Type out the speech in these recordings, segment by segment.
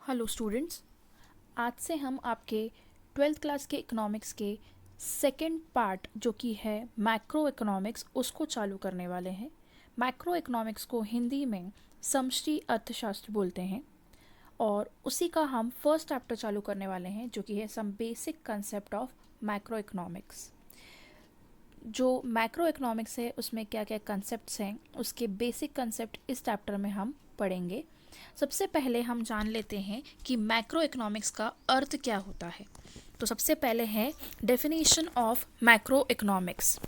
Hello students, आज से हम आपके 12th क्लास के इकोनॉमिक्स के सेकंड पार्ट जो कि है मैक्रो इकोनॉमिक्स उसको चालू करने वाले हैं। मैक्रो इकोनॉमिक्स को हिंदी में समष्टि अर्थशास्त्र बोलते हैं और उसी का हम फर्स्ट चैप्टर चालू करने वाले हैं जो कि है some basic concept of macroeconomics. जो मैक्रो इकोनॉमिक्स है उसमें क्या क्या कंसेप्ट्स हैं उसके बेसिक कंसेप्ट इस चैप्टर में हम पढ़ेंगे। सबसे पहले हम जान लेते हैं कि मैक्रो इकोनॉमिक्स का अर्थ क्या होता है। तो सबसे पहले है डेफिनेशन ऑफ मैक्रो इकोनॉमिक्स,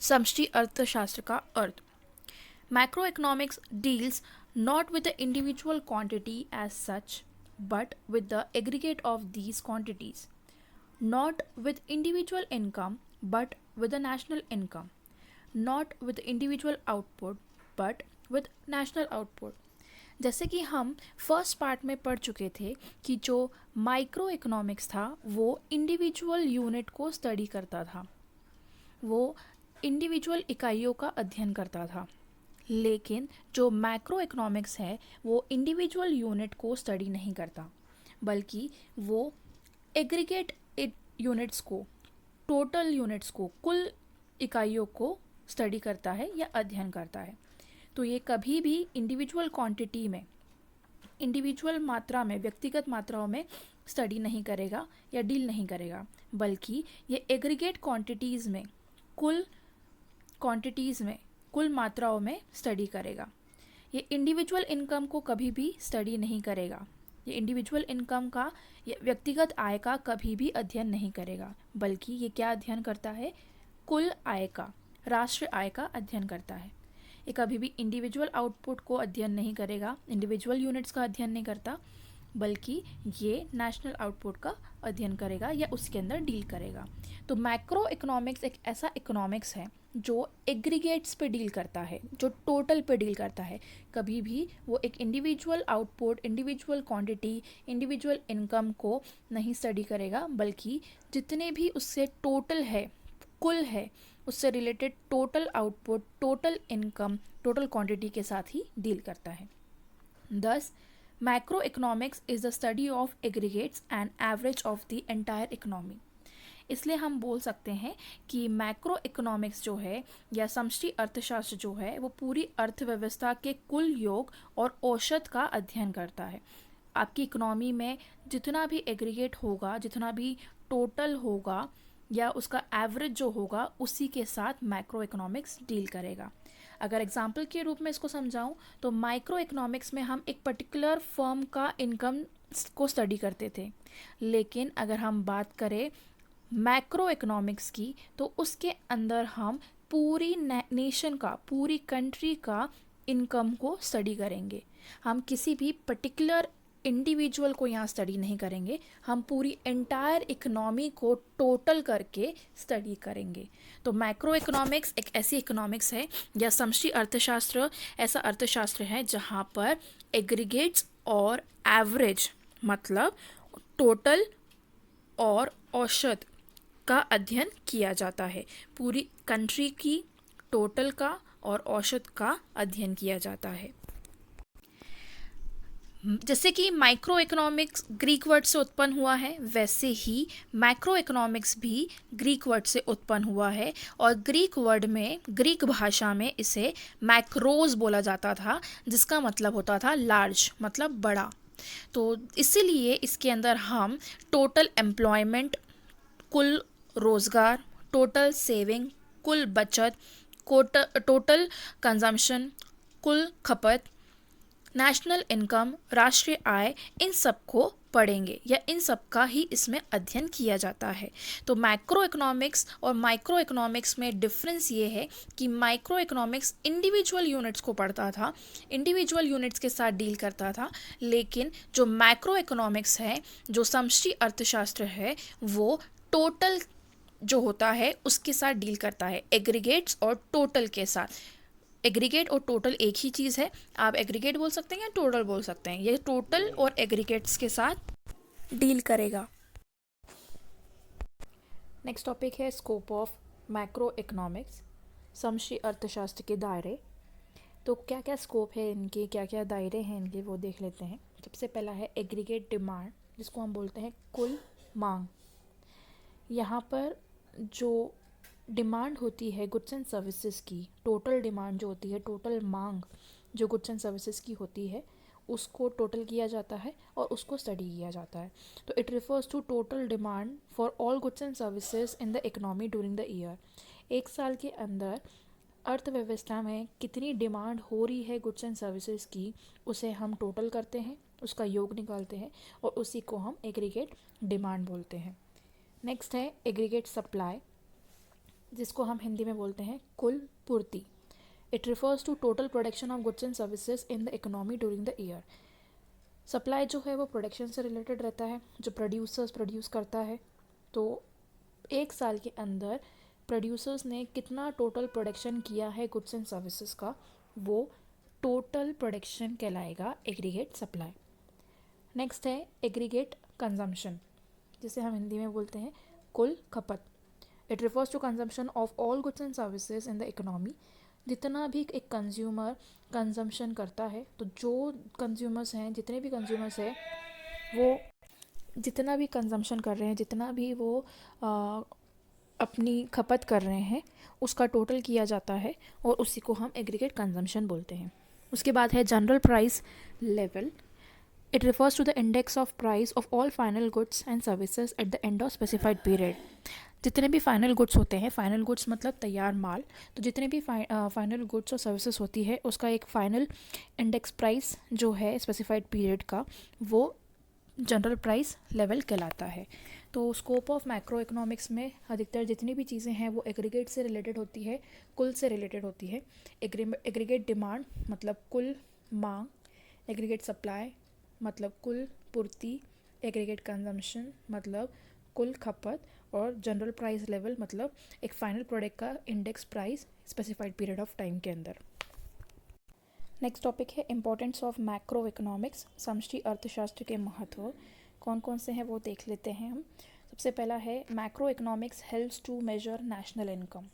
समष्टि अर्थशास्त्र का अर्थ। Macro economics deals not with the individual quantity as such but with the aggregate of these quantities, not with individual income but with the national income, not with individual output but with national output। जैसे कि हम first part में पढ़ चुके थे कि जो micro economics था वो इंडिविजुअल यूनिट को स्टडी करता था, वो इंडिविजुअल इकाइयों का अध्ययन करता था। लेकिन जो मैक्रो इकोनॉमिक्स है वो इंडिविजुअल यूनिट को स्टडी नहीं करता बल्कि वो एग्रीगेट यूनिट्स को, टोटल यूनिट्स को, कुल इकाइयों को स्टडी करता है या अध्ययन करता है। तो ये कभी भी इंडिविजुअल क्वांटिटी में, इंडिविजुअल मात्रा में, व्यक्तिगत मात्राओं में स्टडी नहीं करेगा या डील नहीं करेगा, बल्कि ये एग्रीगेट क्वांटिटीज़ में, कुल क्वांटिटीज़ में, कुल मात्राओं में स्टडी करेगा। ये इंडिविजुअल इनकम को कभी भी स्टडी नहीं करेगा, ये इंडिविजुअल इनकम का, व्यक्तिगत आय का कभी भी अध्ययन नहीं करेगा, बल्कि ये क्या अध्ययन करता है? कुल आय का, राष्ट्रीय आय का अध्ययन करता है। ये कभी भी इंडिविजुअल आउटपुट को अध्ययन नहीं करेगा, इंडिविजुअल यूनिट्स का अध्ययन नहीं करता, बल्कि ये नेशनल आउटपुट का अध्ययन करेगा या उसके अंदर डील करेगा। तो मैक्रो इकोनॉमिक्स एक ऐसा इकोनॉमिक्स है जो एग्रीगेट्स पे डील करता है, जो टोटल पे डील करता है। कभी भी वो एक individual output, individual quantity, individual income को नहीं स्टडी करेगा, बल्कि जितने भी उससे टोटल है, कुल है, उससे related total output, total income, total quantity के साथ ही डील करता है। Thus, macroeconomics is the study of aggregates and average of the entire economy। इसलिए हम बोल सकते हैं कि मैक्रो इकोनॉमिक्स जो है या समष्टि अर्थशास्त्र जो है वो पूरी अर्थव्यवस्था के कुल योग और औसत का अध्ययन करता है। आपकी इकोनॉमी में जितना भी एग्रीगेट होगा, जितना भी टोटल होगा या उसका एवरेज जो होगा, उसी के साथ मैक्रो इकोनॉमिक्स डील करेगा। अगर एग्जाम्पल के रूप में इसको समझाऊं तो माइक्रो इकोनॉमिक्स में हम एक पर्टिकुलर फर्म का इनकम को स्टडी करते थे, लेकिन अगर हम बात करें मैक्रो इकोनॉमिक्स की तो उसके अंदर हम पूरी नेशन का, पूरी कंट्री का इनकम को स्टडी करेंगे। हम किसी भी पर्टिकुलर इंडिविजुअल को यहाँ स्टडी नहीं करेंगे, हम पूरी एंटायर इकोनॉमी को टोटल करके स्टडी करेंगे। तो मैक्रो इकोनॉमिक्स एक ऐसी इकोनॉमिक्स है या समष्टि अर्थशास्त्र ऐसा अर्थशास्त्र है जहाँ पर एग्रीगेट्स और एवरेज, मतलब टोटल और औसत का अध्ययन किया जाता है। पूरी कंट्री की टोटल का और औसत का अध्ययन किया जाता है। जैसे कि माइक्रो इकोनॉमिक्स ग्रीक वर्ड से उत्पन्न हुआ है, वैसे ही मैक्रो इकोनॉमिक्स भी ग्रीक वर्ड से उत्पन्न हुआ है और ग्रीक वर्ड में, ग्रीक भाषा में इसे मैक्रोज बोला जाता था, जिसका मतलब होता था लार्ज, मतलब बड़ा। तो इसीलिए इसके अंदर हम टोटल एम्प्लॉयमेंट, कुल रोज़गार, टोटल सेविंग, कुल बचत, टोटल कंजम्पशन, कुल खपत, नेशनल इनकम, राष्ट्रीय आय, इन सब को पढ़ेंगे या इन सब का ही इसमें अध्ययन किया जाता है। तो मैक्रो इकोनॉमिक्स और माइक्रो इकोनॉमिक्स में डिफरेंस ये है कि माइक्रो इकोनॉमिक्स इंडिविजुअल यूनिट्स को पढ़ता था, इंडिविजुअल यूनिट्स के साथ डील करता था, लेकिन जो मैक्रो इकोनॉमिक्स है, जो समष्टि अर्थशास्त्र है, वो टोटल जो होता है उसके साथ डील करता है, एग्रीगेट्स और टोटल के साथ। एग्रीगेट और टोटल एक ही चीज़ है, आप एग्रीगेट बोल सकते हैं या टोटल बोल सकते हैं। ये टोटल और एग्रीगेट्स के साथ डील करेगा। नेक्स्ट टॉपिक है स्कोप ऑफ मैक्रो इकोनॉमिक्स, समष्टि अर्थशास्त्र के दायरे। तो क्या क्या स्कोप है इनके, क्या क्या दायरे हैं इनके, वो देख लेते हैं। सबसे पहला है एग्रीगेट डिमांड, जिसको हम बोलते हैं कुल मांग। यहाँ पर जो डिमांड होती है गुड्स एंड सर्विसेज की, टोटल डिमांड जो होती है, टोटल मांग जो गुड्स एंड सर्विसेज की होती है, उसको टोटल किया जाता है और उसको स्टडी किया जाता है। तो it refers to total demand for all goods and services in the economy during the year. एक साल के अंदर अर्थव्यवस्था में कितनी डिमांड हो रही है गुड्स एंड सर्विसेज की, उसे हम टोटल करते हैं, उसका योग निकालते हैं और उसी को हम एग्रीगेट डिमांड बोलते हैं। नेक्स्ट है एग्रीगेट सप्लाई, जिसको हम हिंदी में बोलते हैं कुल पूर्ति। It refers to total production of goods and services in the economy during the year. Supply जो है वो प्रोडक्शन से रिलेटेड रहता है, जो प्रोड्यूसर्स प्रोड्यूस करता है। तो एक साल के अंदर प्रोड्यूसर्स ने कितना टोटल प्रोडक्शन किया है गुड्स एंड सर्विसेज का, वो टोटल प्रोडक्शन कहलाएगा एग्रीगेट सप्लाई। नेक्स्ट है एग्रीगेट कंजम्पशन, जिसे हम हिंदी में बोलते हैं कुल खपत। It refers to consumption of all goods and services in the economy. जितना भी एक कंज्यूमर कंजम्पशन करता है, तो जो कंज्यूमर्स हैं, जितने भी कंज्यूमर्स हैं, वो जितना भी कंजम्पशन कर रहे हैं, जितना भी वो अपनी खपत कर रहे हैं, उसका टोटल किया जाता है और उसी को हम एग्रीगेट कंजम्पशन बोलते हैं। उसके बाद है general price level. It refers to the index of price of all final goods and services at the end of specified period. जितने भी फाइनल गुड्स होते हैं, फाइनल गुड्स मतलब तैयार माल, तो जितने भी फाइनल गुड्स और सर्विसेज होती है, उसका एक फाइनल इंडेक्स प्राइस जो है स्पेसिफाइड पीरियड का, वो जनरल प्राइस लेवल कहलाता है। तो स्कोप ऑफ मैक्रो इकोनॉमिक्स में अधिकतर जितनी भी चीज़ें हैं वो एग्रीगेट से रिलेटेड होती है, कुल से रिलेटेड होती है। एग्रीगेट डिमांड मतलब कुल मांग, एग्रीगेट सप्लाई मतलब कुल पूर्ति, एग्रीगेट कंजम्पशन मतलब कुल खपत, और जनरल प्राइस लेवल मतलब एक फाइनल प्रोडक्ट का index price specified period of time के अंदर। नेक्स्ट टॉपिक है इम्पोर्टेंस ऑफ मैक्रो इकोनॉमिक्स, समष्टि अर्थशास्त्र के महत्व। कौन कौन से हैं वो देख लेते हैं हम। सबसे पहला है macroeconomics helps to measure national income.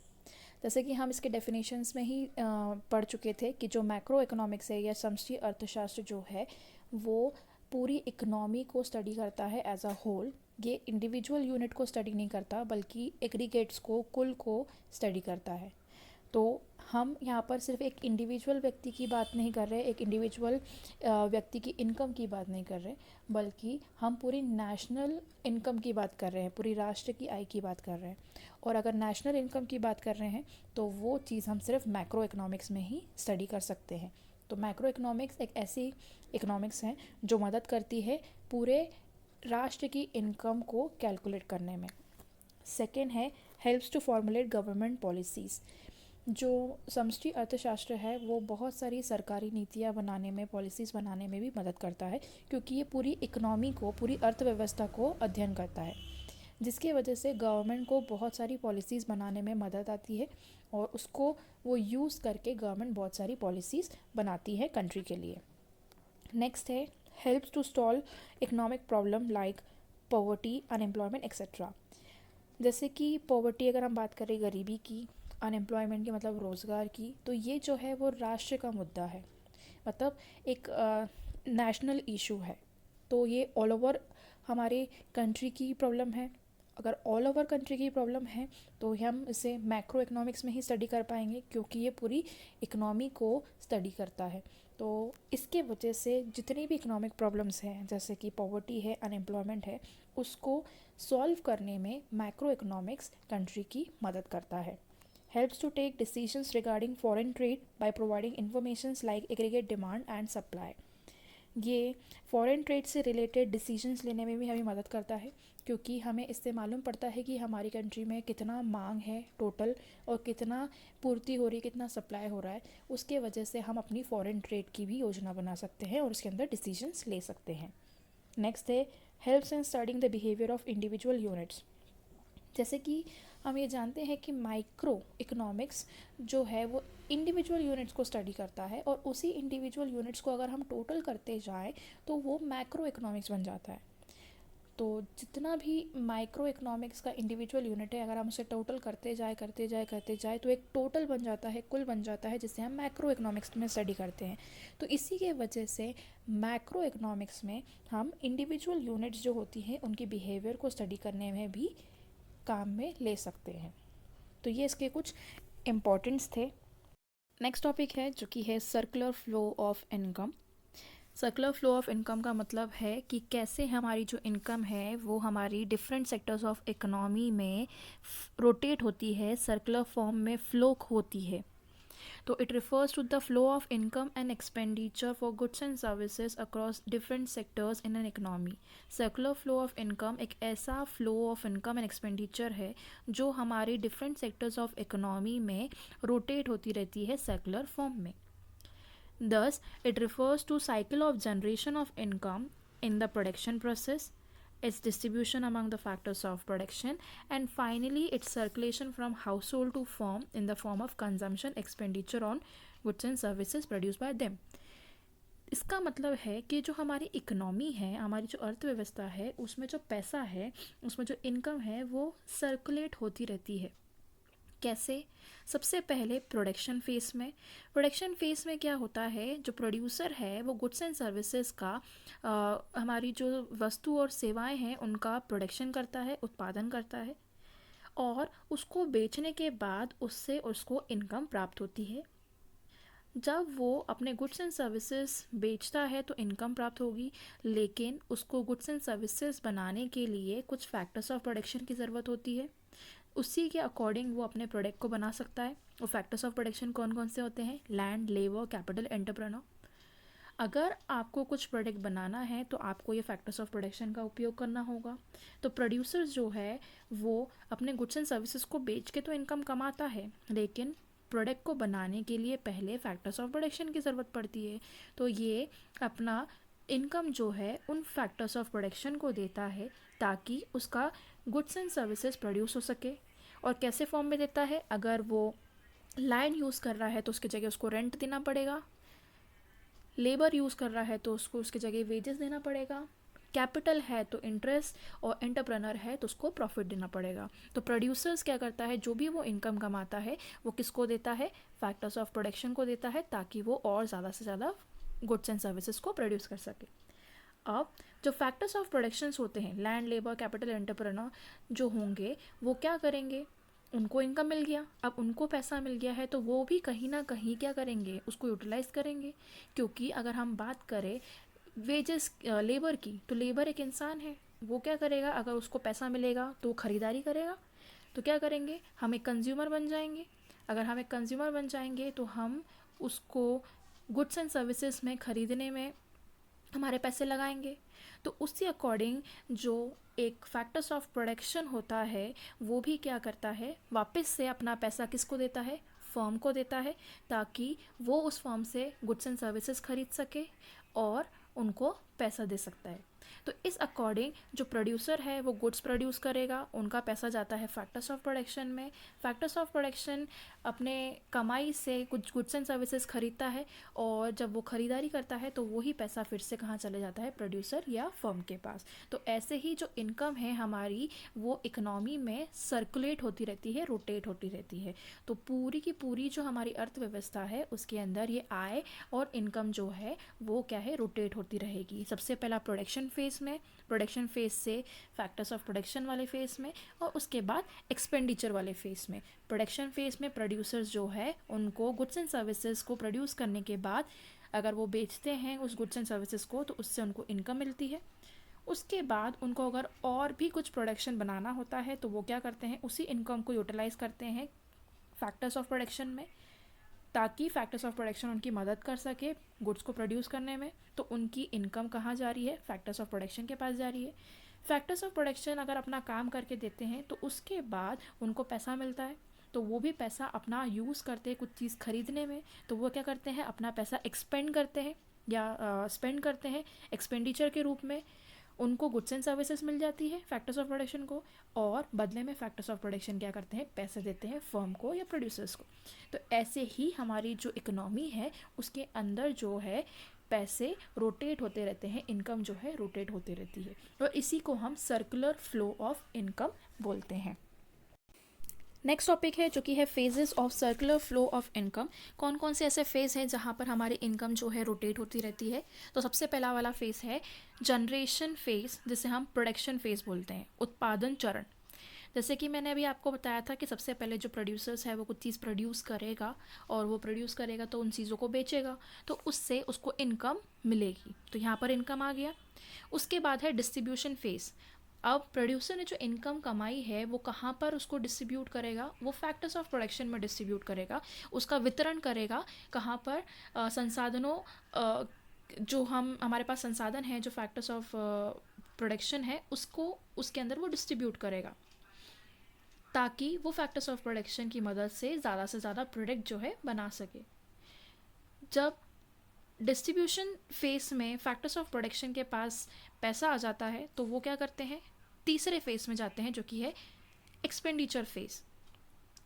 जैसे कि हम इसके डेफिनेशंस में ही पढ़ चुके थे कि जो मैक्रो इकोनॉमिक्स है या समष्टि अर्थशास्त्र जो है, वो पूरी इकोनॉमी को स्टडी करता है एज अ होल। ये इंडिविजुअल यूनिट को स्टडी नहीं करता, बल्कि एग्रीगेट्स को, कुल को स्टडी करता है। तो हम यहाँ पर सिर्फ एक इंडिविजुअल व्यक्ति की बात नहीं कर रहे, एक इंडिविजुअल व्यक्ति की इनकम की बात नहीं कर रहे, बल्कि हम पूरी नेशनल इनकम की बात कर रहे हैं, पूरी राष्ट्र की आय की बात कर रहे हैं। और अगर नेशनल इनकम की बात कर रहे हैं तो वो चीज़ हम सिर्फ मैक्रो इकोनॉमिक्स में ही स्टडी कर सकते हैं। तो मैक्रो इकोनॉमिक्स एक ऐसी इकोनॉमिक्स है जो मदद करती है पूरे राष्ट्र की इनकम को कैलकुलेट करने में। सेकेंड है helps to formulate government policies. जो समष्टि अर्थशास्त्र है वो बहुत सारी सरकारी नीतियाँ बनाने में, पॉलिसीज़ बनाने में भी मदद करता है, क्योंकि ये पूरी इकोनॉमी को, पूरी अर्थव्यवस्था को अध्ययन करता है, जिसकी वजह से गवर्नमेंट को बहुत सारी पॉलिसीज़ बनाने में मदद आती है और उसको वो यूज़ करके गवर्नमेंट बहुत सारी पॉलिसीज़ बनाती है कंट्री के लिए। नेक्स्ट है helps to solve economic problem like poverty, unemployment etcetera. जैसे कि पॉवर्टी अगर हम बात करें गरीबी की, अनएम्प्लॉयमेंट की मतलब रोज़गार की, तो ये जो है वो राष्ट्र का मुद्दा है, मतलब एक नेशनल इशू है। तो ये ऑल ओवर हमारे कंट्री की प्रॉब्लम है। अगर ऑल ओवर कंट्री की प्रॉब्लम है तो हम इसे मैक्रो इकोनॉमिक्स में ही स्टडी कर पाएंगे, क्योंकि ये पूरी इकोनॉमी को स्टडी करता है। तो इसके वजह से जितनी भी इकोनॉमिक प्रॉब्लम्स हैं, जैसे कि पॉवर्टी है, अनएम्प्लॉयमेंट है, उसको सॉल्व करने में मैक्रो इकोनॉमिक्स कंट्री की मदद करता है। Helps to take decisions regarding foreign trade by providing informations like aggregate demand and supply। ये फॉरेन ट्रेड से रिलेटेड डिसीजंस लेने में भी हमें मदद करता है, क्योंकि हमें इससे मालूम पड़ता है कि हमारी कंट्री में कितना मांग है टोटल और कितना पूर्ति हो रही है, कितना सप्लाई हो रहा है। उसके वजह से हम अपनी फॉरेन ट्रेड की भी योजना बना सकते हैं और उसके अंदर डिसीजंस ले सकते हैं। नेक्स्ट है helps in studying the behaviour of individual units. जैसे कि हम ये जानते हैं कि माइक्रो इकोनॉमिक्स जो है वो इंडिविजुअल यूनिट्स को स्टडी करता है, और उसी इंडिविजुअल यूनिट्स को अगर हम टोटल करते जाएं तो वो मैक्रो इकोनॉमिक्स बन जाता है। तो जितना भी माइक्रो इकोनॉमिक्स का इंडिविजुअल यूनिट है, अगर हम उसे टोटल करते जाए तो एक टोटल बन जाता है, कुल बन जाता है, जिसे हम मैक्रो इकोनॉमिक्स में स्टडी करते हैं। तो इसी के वजह से मैक्रो इकोनॉमिक्स में हम इंडिविजुअल यूनिट्स जो होती हैं उनकी बिहेवियर को स्टडी करने में भी काम में ले सकते हैं। तो ये इसके कुछ इम्पोर्टेंट्स थे। नेक्स्ट टॉपिक है जो कि है circular flow of income. Circular flow of income का मतलब है कि कैसे हमारी जो इनकम है वो हमारी डिफरेंट सेक्टर्स ऑफ इकोनॉमी में रोटेट होती है, सर्कुलर फॉर्म में फ्लो होती है। तो it refers to the flow of income and expenditure for goods and services across different sectors in an economy. Circular flow of income एक ऐसा flow of income and expenditure है जो हमारी different sectors of economy में rotate होती रहती है circular form में। Thus, it refers to cycle of generation of income in the production process, its distribution among the factors of production, and finally its circulation from household to firm in the form of consumption expenditure on goods and services produced by them. इसका मतलब है कि जो हमारी economy है, हमारी जो अर्थव्यवस्था है, उसमें जो पैसा है, उसमें जो इनकम है, वो सर्कुलेट होती रहती है। कैसे? सबसे पहले प्रोडक्शन फेस में क्या होता है, जो प्रोड्यूसर है वो गुड्स एंड सर्विसेज का हमारी जो वस्तु और सेवाएं हैं उनका प्रोडक्शन करता है, उत्पादन करता है, और उसको बेचने के बाद उससे उसको इनकम प्राप्त होती है। जब वो अपने गुड्स एंड सर्विसेज बेचता है तो इनकम प्राप्त होगी, लेकिन उसको गुड्स एंड सर्विसेज बनाने के लिए कुछ फैक्टर्स ऑफ प्रोडक्शन की ज़रूरत होती है। उसी के अकॉर्डिंग वो अपने प्रोडक्ट को बना सकता है। वो फैक्टर्स ऑफ प्रोडक्शन कौन कौन से होते हैं? Land, labour, capital, entrepreneur. अगर आपको कुछ प्रोडक्ट बनाना है तो आपको ये फैक्टर्स ऑफ प्रोडक्शन का उपयोग करना होगा। तो प्रोड्यूसर्स जो है वो अपने गुड्स एंड सर्विसेज को बेच के तो इनकम कमाता है, लेकिन प्रोडक्ट को बनाने के लिए पहले फैक्टर्स ऑफ प्रोडक्शन की ज़रूरत पड़ती है। तो ये अपना इनकम जो है उन फैक्टर्स ऑफ प्रोडक्शन को देता है ताकि उसका गुड्स एंड सर्विसेज प्रोड्यूस हो सके। और कैसे फॉर्म में देता है? अगर वो लैंड यूज़ कर रहा है तो उसकी जगह उसको रेंट देना पड़ेगा, लेबर यूज़ कर रहा है तो उसको उसकी जगह वेजेस देना पड़ेगा, कैपिटल है तो इंटरेस्ट, और एंटरप्रेन्योर है तो उसको प्रॉफिट देना पड़ेगा। तो प्रोड्यूसर्स क्या करता है, जो भी वो इनकम कमाता है वो किसको देता है? फैक्टर्स ऑफ प्रोडक्शन को देता है, ताकि वो और ज़्यादा से ज़्यादा गुड्स एंड सर्विसेज को प्रोड्यूस कर सके। अब जो फैक्टर्स ऑफ प्रोडक्शंस होते हैं, लैंड, लेबर, कैपिटल, एंटरप्रेन्योर जो होंगे, वो क्या करेंगे? उनको इनकम मिल गया, अब उनको पैसा मिल गया है तो वो भी कहीं ना कहीं क्या करेंगे? उसको यूटिलाइज करेंगे। क्योंकि अगर हम बात करें वेजेस लेबर की, तो लेबर एक इंसान है, वो क्या करेगा? अगर उसको पैसा मिलेगा तो वो ख़रीदारी करेगा। तो क्या करेंगे? हम एक कंज्यूमर बन जाएंगे। अगर हम एक कंज्यूमर बन जाएंगे तो हम उसको गुड्स एंड सर्विसेज में ख़रीदने में हमारे पैसे लगाएंगे। तो उसी अकॉर्डिंग जो एक फैक्टर्स ऑफ प्रोडक्शन होता है वो भी क्या करता है? वापस से अपना पैसा किसको देता है? फर्म को देता है, ताकि वो उस फर्म से गुड्स एंड सर्विसेज खरीद सके और उनको पैसा दे सकता है। तो इस अकॉर्डिंग जो प्रोड्यूसर है वो गुड्स प्रोड्यूस करेगा, उनका पैसा जाता है फैक्टर्स ऑफ प्रोडक्शन में। फैक्टर्स ऑफ प्रोडक्शन अपने कमाई से कुछ गुड्स एंड सर्विसेज खरीदता है, और जब वो ख़रीदारी करता है तो वही पैसा फिर से कहाँ चले जाता है? प्रोड्यूसर या फर्म के पास। तो ऐसे ही जो इनकम है हमारी वो इकोनॉमी में सर्कुलेट होती रहती है, रोटेट होती रहती है। तो पूरी की पूरी जो हमारी अर्थव्यवस्था है उसके अंदर ये आय और इनकम जो है वो क्या है? रोटेट होती रहेगी। सबसे पहला प्रोडक्शन फेस से फैक्टर्स ऑफ प्रोडक्शन वाले फेस में, और उसके बाद एक्सपेंडिचर वाले फेस में। प्रोडक्शन फेस में प्रोड्यूसर्स जो है उनको गुड्स एंड सर्विसेज को प्रोड्यूस करने के बाद अगर वो बेचते हैं उस गुड्स एंड सर्विसेज को तो उससे उनको इनकम मिलती है। उसके बाद उनको अगर और भी कुछ प्रोडक्शन बनाना होता है तो वो क्या करते हैं? उसी इनकम को यूटिलाइज करते हैं फैक्टर्स ऑफ प्रोडक्शन में, ताकि फैक्टर्स ऑफ प्रोडक्शन उनकी मदद कर सके गुड्स को प्रोड्यूस करने में। तो उनकी इनकम कहाँ जा रही है? फैक्टर्स ऑफ प्रोडक्शन के पास जा रही है। फैक्टर्स ऑफ प्रोडक्शन अगर अपना काम करके देते हैं तो उसके बाद उनको पैसा मिलता है, तो वो भी पैसा अपना यूज़ करते हैं कुछ चीज़ खरीदने में। तो वो क्या करते हैं? अपना पैसा एक्सपेंड करते हैं या स्पेंड करते हैं एक्सपेंडिचर के रूप में। उनको गुड्स एंड सर्विसेज मिल जाती है फैक्टर्स ऑफ प्रोडक्शन को, और बदले में फैक्टर्स ऑफ प्रोडक्शन क्या करते हैं? पैसे देते हैं फर्म को या प्रोड्यूसर्स को। तो ऐसे ही हमारी जो इकोनॉमी है उसके अंदर जो है पैसे रोटेट होते रहते हैं, इनकम जो है रोटेट होती रहती है, और इसी को हम सर्कुलर फ्लो ऑफ इनकम बोलते हैं। नेक्स्ट टॉपिक है जो कि है phases of circular flow of income. कौन कौन से ऐसे फेज़ हैं जहाँ पर हमारी इनकम जो है रोटेट होती रहती है। तो सबसे पहला वाला फेज़ है जनरेशन फेज़, जिसे हम प्रोडक्शन फेज़ बोलते हैं, उत्पादन चरण। जैसे कि मैंने अभी आपको बताया था कि सबसे पहले जो प्रोड्यूसर्स है वो कुछ चीज़ प्रोड्यूस करेगा, और वो प्रोड्यूस करेगा तो उन चीज़ों को बेचेगा, तो उससे उसको इनकम मिलेगी, तो यहाँ पर इनकम आ गया। उसके बाद है डिस्ट्रीब्यूशन फेज़। अब प्रोड्यूसर ने जो इनकम कमाई है वो कहाँ पर उसको डिस्ट्रीब्यूट करेगा, वो फैक्टर्स ऑफ प्रोडक्शन में डिस्ट्रीब्यूट करेगा, उसका वितरण करेगा। कहाँ पर संसाधनों जो हमारे पास संसाधन है, जो फैक्टर्स ऑफ प्रोडक्शन है, उसको उसके अंदर वो डिस्ट्रीब्यूट करेगा, ताकि वो फैक्टर्स ऑफ प्रोडक्शन की मदद से ज़्यादा प्रोडक्ट जो है बना सके। जब डिस्ट्रीब्यूशन फेस में फैक्टर्स ऑफ प्रोडक्शन के पास पैसा आ जाता है तो वो क्या करते हैं, तीसरे फेस में जाते हैं जो कि है एक्सपेंडिचर फेस।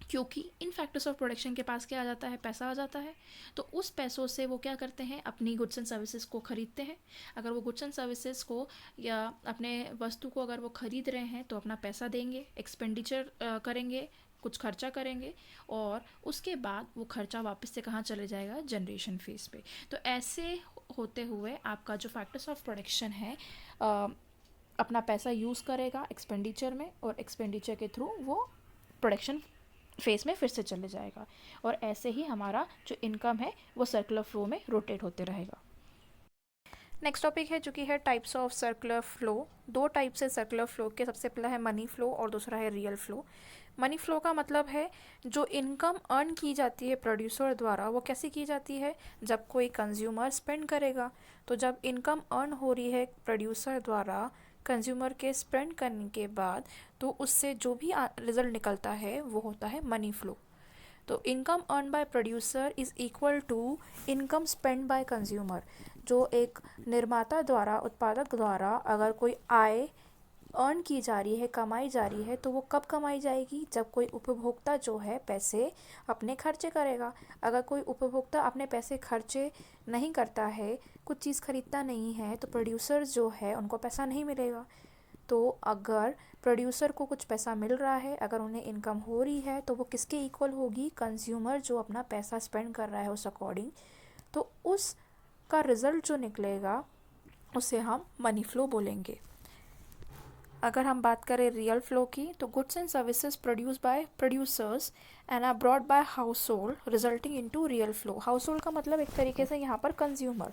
क्योंकि इन फैक्टर्स ऑफ प्रोडक्शन के पास क्या आ जाता है, पैसा आ जाता है, तो उस पैसों से वो क्या करते हैं, अपनी गुड्स एंड सर्विसेज को ख़रीदते हैं। अगर वो गुड्स एंड सर्विसेज को या अपने वस्तु को अगर वो ख़रीद रहे हैं तो अपना पैसा देंगे, एक्सपेंडिचर करेंगे, कुछ खर्चा करेंगे, और उसके बाद वो खर्चा वापस से कहाँ चले जाएगा, जनरेशन फेज पे। तो ऐसे होते हुए आपका जो फैक्टर्स ऑफ प्रोडक्शन है अपना पैसा यूज़ करेगा एक्सपेंडिचर में, और एक्सपेंडिचर के थ्रू वो प्रोडक्शन फेस में फिर से चले जाएगा, और ऐसे ही हमारा जो इनकम है वो सर्कुलर फ्लो में रोटेट होते रहेगा। नेक्स्ट टॉपिक है जो कि है टाइप्स ऑफ सर्कुलर फ्लो। दो टाइप्स है सर्कुलर फ्लो के, सबसे पहला है मनी फ्लो और दूसरा है रियल फ्लो। मनी फ्लो का मतलब है जो इनकम अर्न की जाती है प्रोड्यूसर द्वारा, वो कैसे की जाती है, जब कोई कंज्यूमर स्पेंड करेगा। तो जब इनकम अर्न हो रही है प्रोड्यूसर द्वारा कंज्यूमर के स्पेंड करने के बाद, तो उससे जो भी रिजल्ट निकलता है वो होता है मनी फ्लो। तो income earn by producer is equal to income spend by consumer. जो एक निर्माता द्वारा, उत्पादक द्वारा अगर कोई आय अर्न की जा रही है, कमाई जा रही है, तो वो कब कमाई जाएगी, जब कोई उपभोक्ता जो है पैसे अपने खर्चे करेगा। अगर कोई उपभोक्ता अपने पैसे खर्चे नहीं करता है, कुछ चीज़ खरीदता नहीं है, तो प्रोड्यूसर जो है उनको पैसा नहीं मिलेगा। तो अगर प्रोड्यूसर को कुछ पैसा मिल रहा है, अगर उन्हें इनकम हो रही है, तो वो किसके इक्वल होगी, कंज्यूमर जो अपना पैसा स्पेंड कर रहा है उस अकॉर्डिंग। तो उसका रिज़ल्ट जो निकलेगा उसे हम मनी फ्लो बोलेंगे। अगर हम बात करें रियल फ्लो की, तो goods and services produce by producers and are brought by household resulting into real flow. Household का मतलब एक तरीके से यहाँ पर कंज्यूमर।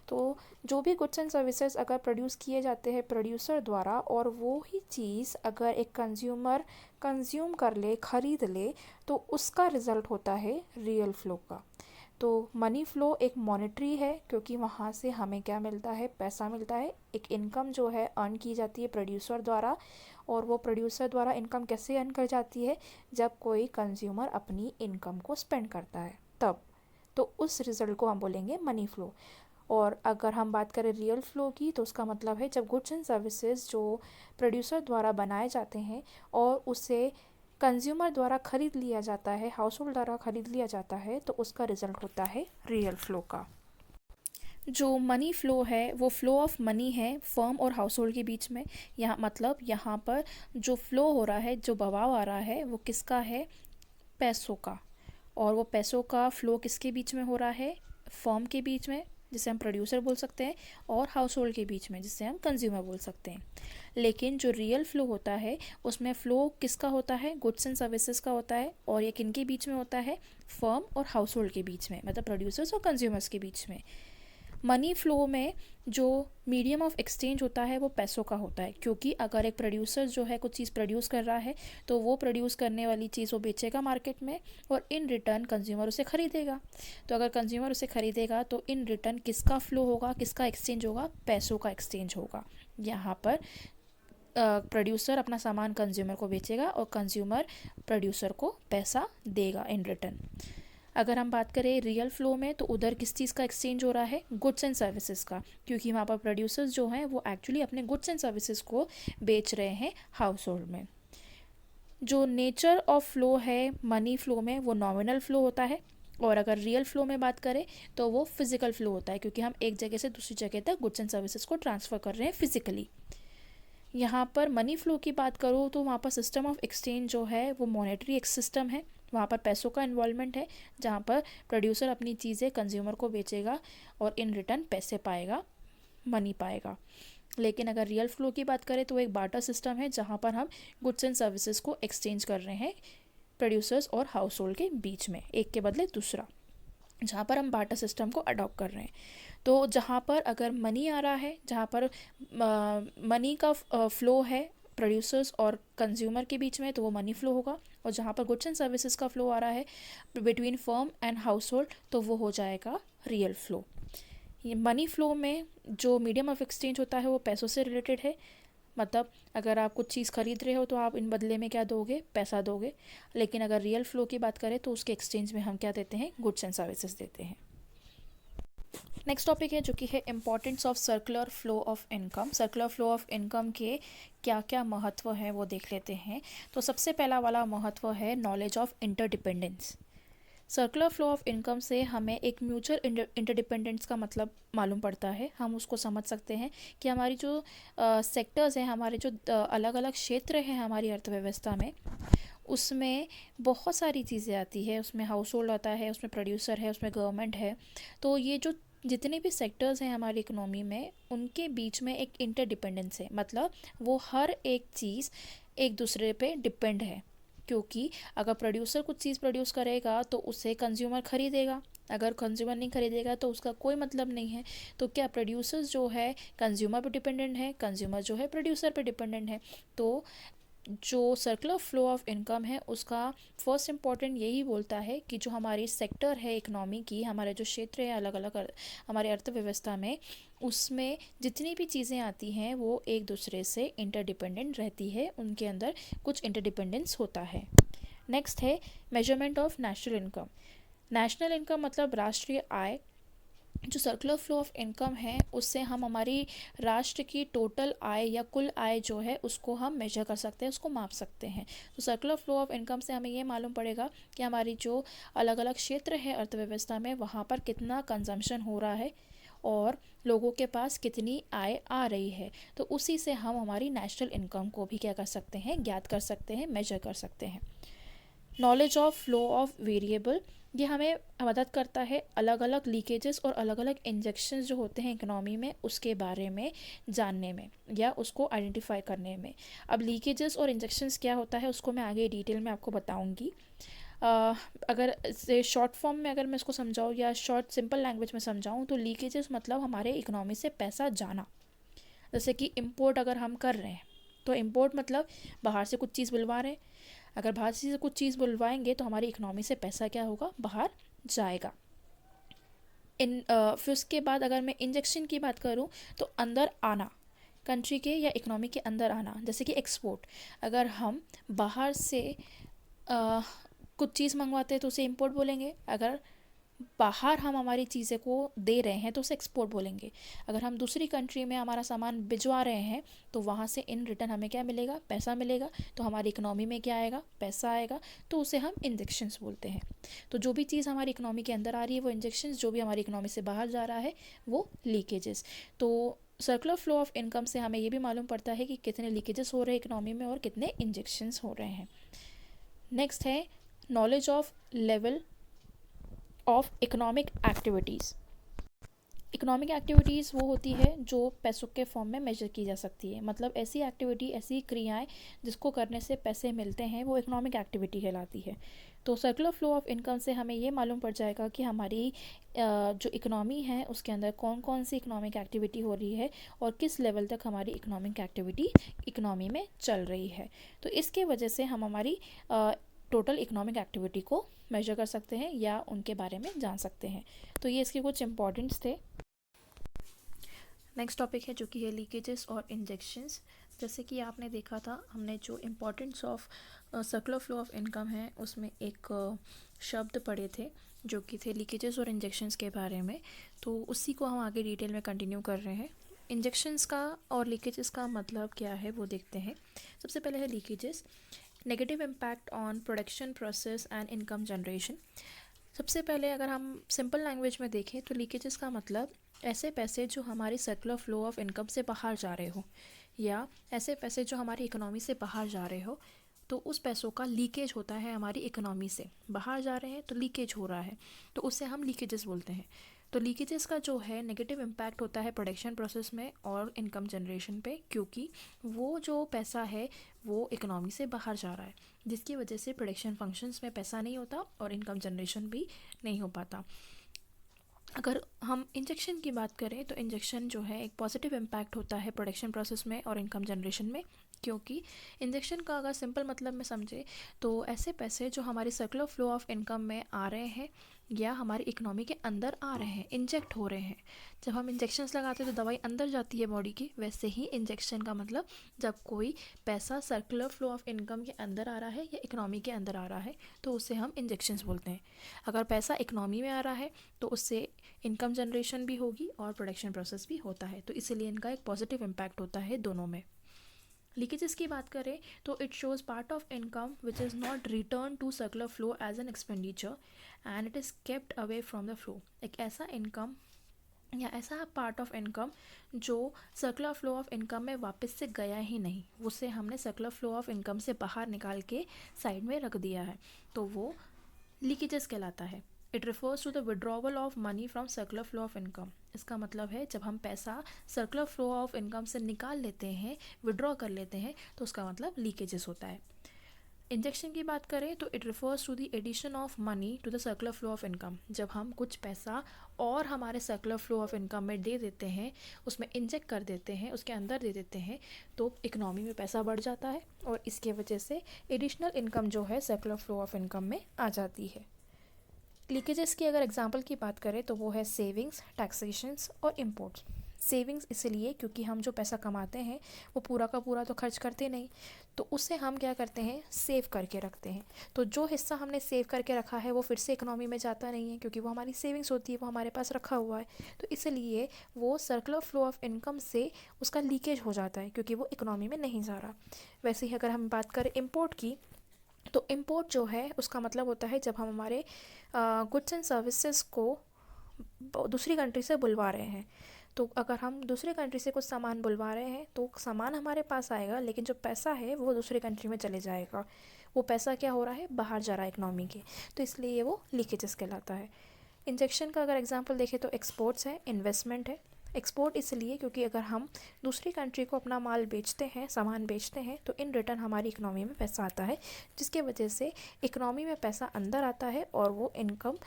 तो जो भी गुड्स एंड सर्विसेज अगर प्रोड्यूस किए जाते हैं प्रोड्यूसर द्वारा, और वो ही चीज़ अगर एक कंज्यूमर कंज्यूम कर ले, ख़रीद ले, तो उसका रिज़ल्ट होता है रियल फ्लो का। तो मनी फ़्लो एक मॉनेटरी है, क्योंकि वहाँ से हमें क्या मिलता है, पैसा मिलता है, एक इनकम जो है अर्न की जाती है प्रोड्यूसर द्वारा। और वो प्रोड्यूसर द्वारा इनकम कैसे अर्न कर जाती है, जब कोई कंज्यूमर अपनी इनकम को स्पेंड करता है तब। तो उस रिज़ल्ट को हम बोलेंगे मनी फ़्लो। और अगर हम बात करें रियल फ्लो की, तो उसका मतलब है जब गुड्स एंड सर्विसेज जो प्रोड्यूसर द्वारा बनाए जाते हैं और उसे कंज्यूमर द्वारा ख़रीद लिया जाता है, हाउस होल्ड द्वारा ख़रीद लिया जाता है, तो उसका रिज़ल्ट होता है रियल फ्लो का। जो मनी फ़्लो है वो फ़्लो ऑफ मनी है फर्म और हाउस होल्ड के बीच में। यहाँ मतलब यहाँ पर जो फ़्लो हो रहा है, जो बहाव आ रहा है, वो किसका है, पैसों का। और वो पैसों का फ़्लो किसके बीच में हो रहा है, फर्म के बीच में, जिसे हम प्रोड्यूसर बोल सकते हैं, और हाउस होल्ड के बीच में, जिसे हम कंज्यूमर बोल सकते हैं। लेकिन जो रियल फ्लो होता है उसमें फ़्लो किसका होता है, गुड्स एंड सर्विसेज का होता है, और ये किनके बीच में होता है, फर्म और हाउस होल्ड के बीच में, मतलब प्रोड्यूसर्स और कंज्यूमर्स के बीच में। मनी फ़्लो में जो मीडियम ऑफ एक्सचेंज होता है वो पैसों का होता है, क्योंकि अगर एक प्रोड्यूसर जो है कुछ चीज़ प्रोड्यूस कर रहा है, तो वो प्रोड्यूस करने वाली चीज़ वो बेचेगा मार्केट में, और इन रिटर्न कंज्यूमर उसे ख़रीदेगा। तो अगर कंज्यूमर उसे ख़रीदेगा तो इन रिटर्न किसका फ़्लो होगा, किसका एक्सचेंज होगा, पैसों का एक्सचेंज होगा। यहाँ पर प्रोड्यूसर अपना सामान कंज्यूमर को बेचेगा और कंज्यूमर प्रोड्यूसर को पैसा देगा इन रिटर्न। अगर हम बात करें रियल फ्लो में, तो उधर किस चीज़ का एक्सचेंज हो रहा है, गुड्स एंड सर्विसेज का, क्योंकि वहाँ पर प्रोड्यूसर्स जो हैं वो एक्चुअली अपने गुड्स एंड सर्विसेज को बेच रहे हैं हाउस होल्ड में। जो नेचर ऑफ फ्लो है मनी फ्लो में, वो नॉमिनल फ्लो होता है, और अगर रियल फ्लो में बात करें तो वो फिजिकल फ्लो होता है, क्योंकि हम एक जगह से दूसरी जगह तक गुड्स एंड सर्विसेज को ट्रांसफ़र कर रहे हैं फिजिकली। यहाँ पर मनी फ्लो की बात करूँ तो वहाँ पर सिस्टम ऑफ एक्सचेंज जो है वो मॉनेटरी एक सिस्टम है, वहाँ पर पैसों का इन्वॉल्वमेंट है, जहाँ पर प्रोड्यूसर अपनी चीज़ें कंज्यूमर को बेचेगा और इन रिटर्न पैसे पाएगा, मनी पाएगा। लेकिन अगर रियल फ्लो की बात करें तो एक बार्टर सिस्टम है, जहाँ पर हम गुड्स एंड सर्विसेज को एक्सचेंज कर रहे हैं प्रोड्यूसर्स और हाउस होल्ड के बीच में, एक के बदले दूसरा, जहाँ पर हम बार्टर सिस्टम को अडॉप्ट कर रहे हैं। तो जहाँ पर अगर मनी आ रहा है, जहाँ पर मनी का फ्लो है प्रोड्यूसर्स और कंज्यूमर के बीच में, तो वो मनी फ्लो होगा। और जहाँ पर गुड्स एंड सर्विसेज का फ्लो आ रहा है between firm and house hold, तो वो हो जाएगा रियल फ्लो। ये मनी फ्लो में जो मीडियम ऑफ एक्सचेंज होता है वो पैसों से रिलेटेड है, मतलब अगर आप कुछ चीज़ खरीद रहे हो तो आप इन बदले में क्या दोगे, पैसा दोगे। लेकिन अगर रियल फ्लो की बात करें तो उसके एक्सचेंज में हम क्या देते हैं, गुड्स एंड सर्विसेज देते हैं। नेक्स्ट टॉपिक है जो कि है importance of circular flow of income. Circular flow of income के क्या क्या महत्व है वो देख लेते हैं। तो सबसे पहला वाला महत्व है knowledge of interdependence. Circular flow of income से हमें एक म्यूचुअल इंटरडिपेंडेंस का मतलब मालूम पड़ता है। हम उसको समझ सकते हैं कि हमारी जो सेक्टर्स हैं, हमारे जो अलग अलग क्षेत्र हैं हमारी अर्थव्यवस्था में, उसमें बहुत सारी चीज़ें आती है। उसमें हाउस होल्ड आता है, उसमें प्रोड्यूसर है, उसमें गवर्नमेंट है। तो ये जो जितने भी सेक्टर्स हैं हमारी इकोनॉमी में, उनके बीच में एक इंटरडिपेंडेंस है, मतलब वो हर एक चीज़ एक दूसरे पे डिपेंड है। क्योंकि अगर प्रोड्यूसर कुछ चीज़ प्रोड्यूस करेगा तो उसे कंज्यूमर खरीदेगा, अगर कंज्यूमर नहीं खरीदेगा तो उसका कोई मतलब नहीं है। तो क्या प्रोड्यूसर्स जो है कंज्यूमर पे डिपेंडेंट है, कंज्यूमर जो है प्रोड्यूसर पे डिपेंडेंट है। तो जो सर्कुलर फ्लो ऑफ इनकम है उसका फर्स्ट इम्पॉर्टेंट यही बोलता है कि जो हमारी सेक्टर है इकनॉमी की, हमारे जो क्षेत्र है अलग अलग हमारे अर्थव्यवस्था में, उसमें जितनी भी चीज़ें आती हैं वो एक दूसरे से इंटरडिपेंडेंट रहती है, उनके अंदर कुछ इंटरडिपेंडेंस होता है। नेक्स्ट है measurement of national income. National income मतलब राष्ट्रीय आय। जो सर्कुलर फ्लो ऑफ इनकम है उससे हम हमारी राष्ट्र की टोटल आय या कुल आय जो है उसको हम मेजर कर सकते हैं, उसको माप सकते हैं। तो सर्कुलर फ्लो ऑफ इनकम से हमें ये मालूम पड़ेगा कि हमारी जो अलग अलग क्षेत्र है अर्थव्यवस्था में, वहाँ पर कितना कंजम्पशन हो रहा है और लोगों के पास कितनी आय आ रही है। तो उसी से हम हमारी नेशनल इनकम को भी क्या कर सकते हैं, ज्ञात कर सकते हैं, मेजर कर सकते हैं। Knowledge of flow of variable, ये हमें मदद करता है अलग अलग लीकेजेस और अलग अलग इंजेक्शंस जो होते हैं इकोनॉमी में उसके बारे में जानने में या उसको आइडेंटिफाई करने में। अब लीकेजेस और इंजेक्शंस क्या होता है उसको मैं आगे डिटेल में आपको बताऊंगी। अगर से शॉर्ट फॉर्म में अगर मैं इसको समझाऊँ या शॉर्ट सिंपल लैंग्वेज में समझाऊँ तो लीकेजेस मतलब हमारे इकोनॉमी से पैसा जाना। जैसे कि इम्पोर्ट अगर हम कर रहे हैं तो इम्पोर्ट मतलब बाहर से कुछ चीज़ बुलवा रहे हैं, अगर बाहर से कुछ चीज़ बुलवाएंगे तो हमारी इकोनॉमी से पैसा क्या होगा, बाहर जाएगा। फिर उसके बाद अगर मैं इंजेक्शन की बात करूँ तो अंदर आना, कंट्री के या इकोनॉमी के अंदर आना, जैसे कि एक्सपोर्ट। अगर हम बाहर से आ, कुछ चीज़ मंगवाते हैं तो उसे इंपोर्ट बोलेंगे, अगर बाहर हम हमारी चीज़ें को दे रहे हैं तो उसे एक्सपोर्ट बोलेंगे। अगर हम दूसरी कंट्री में हमारा सामान भिजवा रहे हैं तो वहाँ से इन रिटर्न हमें क्या मिलेगा, पैसा मिलेगा। तो हमारी इकोनॉमी में क्या आएगा, पैसा आएगा। तो उसे हम इंजेक्शंस बोलते हैं। तो जो भी चीज़ हमारी इकोनॉमी के अंदर आ रही है वो इंजेक्शंस, जो भी हमारी इकोनॉमी से बाहर जा रहा है वो लीकेजेस। तो सर्कुलर फ्लो ऑफ इनकम से हमें ये भी मालूम पड़ता है कि कितने लीकेजेस हो रहे हैं इकोनॉमी में और कितने इंजेक्शंस हो रहे हैं। नेक्स्ट है knowledge of level of economic activities. Economic activities वो होती है जो पैसों के फॉर्म में मेजर की जा सकती है, मतलब ऐसी एक्टिविटी, ऐसी क्रियाएं जिसको करने से पैसे मिलते हैं वो इकोनॉमिक एक्टिविटी कहलाती है। तो सर्कुलर फ्लो ऑफ इनकम से हमें ये मालूम पड़ जाएगा कि हमारी जो इकोनॉमी है उसके अंदर कौन कौन सी इकोनॉमिक एक्टिविटी हो रही है और किस लेवल तक हमारी इकोनॉमिक एक्टिविटी इकोनॉमी में चल रही है। तो इसके वजह से हम हमारी टोटल इकोनॉमिक एक्टिविटी को मेजर कर सकते हैं या उनके बारे में जान सकते हैं। तो ये इसके कुछ इंपॉर्टेंट्स थे। नेक्स्ट टॉपिक है जो कि है लीकेजेस और इंजेक्शंस। जैसे कि आपने देखा था, हमने जो importance of circular flow of income है उसमें एक शब्द पढ़े थे जो कि थे लीकेजेस और इंजेक्शंस के बारे में। तो उसी को हम आगे डिटेल में कंटिन्यू कर रहे हैं। इंजेक्शंस का और लीकेजेस का मतलब क्या है वो देखते हैं। सबसे पहले है leakages, negative impact on production process and income generation. सबसे पहले अगर हम सिंपल लैंग्वेज में देखें तो लीकेजेस का मतलब ऐसे पैसे जो हमारी सर्कुलर फ्लो ऑफ इनकम से बाहर जा रहे हो, या ऐसे पैसे जो हमारी इकोनॉमी से बाहर जा रहे हो, तो उस पैसों का लीकेज होता है हमारी इकोनॉमी से। बाहर जा रहे हैं तो लीकेज हो रहा है, तो उससे हम लीकेजेस बोलते हैं। तो लीकेजेस का जो है नेगेटिव इम्पैक्ट होता है प्रोडक्शन प्रोसेस में और इनकम जनरेशन पे, क्योंकि वो जो पैसा है वो इकोनॉमी से बाहर जा रहा है, जिसकी वजह से प्रोडक्शन फंक्शंस में पैसा नहीं होता और इनकम जनरेशन भी नहीं हो पाता। अगर हम इंजेक्शन की बात करें तो इंजेक्शन जो है एक पॉजिटिव इम्पैक्ट होता है प्रोडक्शन प्रोसेस में और इनकम जनरेशन में, क्योंकि इंजेक्शन का अगर सिंपल मतलब में समझे तो ऐसे पैसे जो हमारी सर्कुलर फ्लो ऑफ इनकम में आ रहे हैं या हमारी इकोनॉमी के अंदर आ रहे हैं, इंजेक्ट हो रहे हैं। जब हम इंजेक्शंस लगाते हैं तो दवाई अंदर जाती है बॉडी की, वैसे ही इंजेक्शन का मतलब जब कोई पैसा सर्कुलर फ्लो ऑफ इनकम के अंदर आ रहा है या इकोनॉमी के अंदर आ रहा है तो उसे हम इंजेक्शंस बोलते हैं। अगर पैसा इकोनॉमी में आ रहा है तो उससे इनकम जनरेशन भी होगी और प्रोडक्शन प्रोसेस भी होता है, तो इसलिए इनका एक पॉजिटिव इम्पैक्ट होता है दोनों में। लीकेजेस की बात करें तो it shows part of income which is not return to circular flow as an expenditure and it is kept away from the flow. एक ऐसा इनकम या ऐसा पार्ट ऑफ इनकम जो सर्कुलर फ्लो ऑफ इनकम में वापस से गया ही नहीं, उसे हमने सर्कुलर फ्लो ऑफ इनकम से बाहर निकाल के साइड में रख दिया है, तो वो लीकेजेस कहलाता है। It refers to the withdrawal of money from circular flow of income. इसका मतलब है जब हम पैसा सर्कुलर फ्लो ऑफ इनकम से निकाल लेते हैं, विड्रॉ कर लेते हैं, तो उसका मतलब लीकेजेस होता है। इंजेक्शन की बात करें तो it refers to the addition of money to the circular flow of income. जब हम कुछ पैसा और हमारे सर्कुलर फ्लो ऑफ इनकम में दे देते हैं, उसमें इंजेक्ट कर देते हैं, उसके अंदर दे देते हैं, तो इकोनॉमी में पैसा बढ़ जाता है और इसके वजह से एडिशनल इनकम जो है सर्कुलर फ्लो ऑफ इनकम में आ जाती है। लीकेजेस की अगर एग्जांपल की बात करें तो वो है सेविंग्स, टैक्सेशंस और इम्पोर्ट्स। सेविंग्स इसलिए क्योंकि हम जो पैसा कमाते हैं वो पूरा का पूरा तो खर्च करते नहीं, तो उससे हम क्या करते हैं, सेव करके रखते हैं। तो जो हिस्सा हमने सेव करके रखा है वो फिर से इकोनॉमी में जाता नहीं है, क्योंकि वो हमारी सेविंग्स होती है, वो हमारे पास रखा हुआ है, तो इसलिए वो सर्कुलर फ्लो ऑफ इनकम से उसका लीकेज हो जाता है, क्योंकि वो इकोनॉमी में नहीं जा रहा। वैसे ही अगर हम बात करें इम्पोर्ट की, तो इम्पोर्ट जो है उसका मतलब होता है जब हम हमारे गुड्स एंड सर्विसेज को दूसरी कंट्री से बुलवा रहे हैं। तो अगर हम दूसरे कंट्री से कुछ सामान बुलवा रहे हैं तो सामान हमारे पास आएगा, लेकिन जो पैसा है वो दूसरे कंट्री में चले जाएगा। वो पैसा क्या हो रहा है, बाहर जा रहा है इकनॉमी के, तो इसलिए वो लीकेजेस कहलाता है। इंजेक्शन का अगर एग्जांपल देखें तो एक्सपोर्ट्स है, इन्वेस्टमेंट है। एक्सपोर्ट इसलिए क्योंकि अगर हम दूसरी कंट्री को अपना माल बेचते हैं, सामान बेचते हैं, तो इन रिटर्न हमारी इकनॉमी में पैसा आता है, जिसके वजह से इकनॉमी में पैसा अंदर आता है और वो इनकम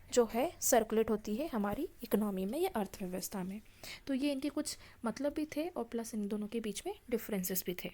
जो है सर्कुलेट होती है हमारी इकोनॉमी में या अर्थव्यवस्था में। तो ये इनके कुछ मतलब भी थे और प्लस इन दोनों के बीच में डिफरेंसेस भी थे।